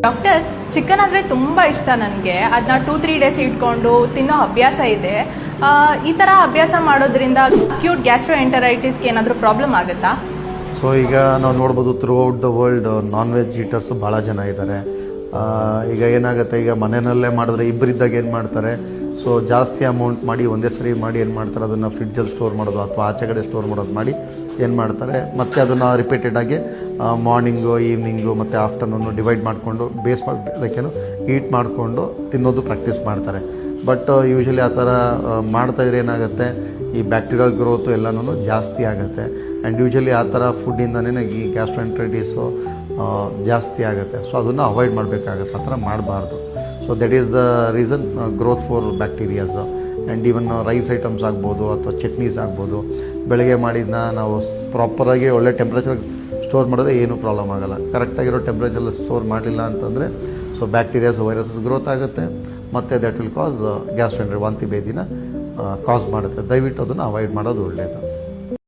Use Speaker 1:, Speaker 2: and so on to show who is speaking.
Speaker 1: Doctor, chicken ಅಂದರೆ ತುಂಬ ಇಷ್ಟ ನನಗೆ. ಅದನ್ನ 2-3 ಡೇಸ್ ಇಟ್ಕೊಂಡು ತಿನ್ನೋ ಅಭ್ಯಾಸ ಇದೆ. ಈ ಥರ ಅಭ್ಯಾಸ ಮಾಡೋದ್ರಿಂದ ಅಕ್ಯೂಟ್ ಗ್ಯಾಸ್ಟ್ರೋಎಂಟರೈಟಿಸ್ಗೆ ಏನಾದರೂ ಪ್ರಾಬ್ಲಮ್ ಆಗುತ್ತಾ?
Speaker 2: ಸೊ ಈಗ ನಾವು ನೋಡ್ಬೋದು throughout the world non veg eaters ಭಾಳ ಜನ ಇದ್ದಾರೆ. ಈಗ ಏನಾಗುತ್ತೆ, ಈಗ ಮನೆಯಲ್ಲೇ ಮಾಡಿದ್ರೆ ಇಬ್ಬರಿದ್ದಾಗ ಏನು ಮಾಡ್ತಾರೆ, ಸೊ ಜಾಸ್ತಿ ಅಮೌಂಟ್ ಮಾಡಿ ಒಂದೇ ಸರಿ ಮಾಡಿ ಏನು ಮಾಡ್ತಾರೆ, ಅದನ್ನು ಫ್ರಿಡ್ಜಲ್ಲಿ ಸ್ಟೋರ್ ಮಾಡೋದು ಅಥವಾ ಆಚೆ ಕಡೆ ಸ್ಟೋರ್ ಮಾಡೋದು ಮಾಡಿ ಏನು ಮಾಡ್ತಾರೆ, ಮತ್ತು ಅದನ್ನು ರಿಪೀಟೆಡಾಗಿ ಮಾರ್ನಿಂಗು, ಈವ್ನಿಂಗು ಮತ್ತು ಆಫ್ಟರ್ನೂನು ಡಿವೈಡ್ ಮಾಡಿಕೊಂಡು ಅದಕ್ಕೇನು ಹೀಟ್ ಮಾಡಿಕೊಂಡು ತಿನ್ನೋದು ಪ್ರಾಕ್ಟೀಸ್ ಮಾಡ್ತಾರೆ. ಬಟ್ ಯೂಶ್ವಲಿ ಆ ಥರ ಮಾಡ್ತಾಯಿದ್ರೆ ಏನಾಗುತ್ತೆ, ಈ ಬ್ಯಾಕ್ಟೀರಿಯಲ್ ಗ್ರೋತು ಎಲ್ಲನೂ ಜಾಸ್ತಿ ಆಗುತ್ತೆ. ಆ್ಯಂಡ್ ಯೂಶ್ವಲಿ ಆ ಥರ ಫುಡ್ಡಿಂದನೇ ಈ ಗ್ಯಾಸ್ಟ್ರೋಎಂಟರೈಟಿಸು ಜಾಸ್ತಿ ಆಗುತ್ತೆ. ಸೊ ಅದನ್ನು ಅವಾಯ್ಡ್ ಮಾಡಬೇಕಾಗತ್ತೆ, ಆ ಥರ ಮಾಡಬಾರ್ದು. So that is the reason growth for bacterias. And even rice items ಆಗ್ಬೋದು ಅಥವಾ ಚಟ್ನೀಸ್ ಆಗ್ಬೋದು, ಬೆಳಗ್ಗೆ ಮಾಡಿದ್ದನ್ನ ನಾವು ಪ್ರಾಪರಾಗಿ ಒಳ್ಳೆ ಟೆಂಪ್ರೇಚರ್ ಸ್ಟೋರ್ ಮಾಡಿದ್ರೆ ಏನೂ ಪ್ರಾಬ್ಲಮ್ ಆಗೋಲ್ಲ. ಕರೆಕ್ಟಾಗಿರೋ ಟೆಂಪ್ರೇಚರಲ್ಲಿ ಸ್ಟೋರ್ ಮಾಡಲಿಲ್ಲ ಅಂತಂದರೆ ಸೊ ಬ್ಯಾಕ್ಟೀರಿಯಾಸ್, ವೈರಸಸ್ ಗ್ರೋತ್ ಆಗುತ್ತೆ, ಮತ್ತು ದಟ್ ವಿಲ್ ಕಾಸ್ ಗ್ಯಾಸ್ಟ್ರೋಎಂಟರೈಟಿಸ್, ವಾಂತಿ ಭೇದಿನ ಕಾಸ್ ಮಾಡುತ್ತೆ. ದಯವಿಟ್ಟು ಅದನ್ನು ಅವಾಯ್ಡ್ ಮಾಡೋದು ಒಳ್ಳೆಯದು.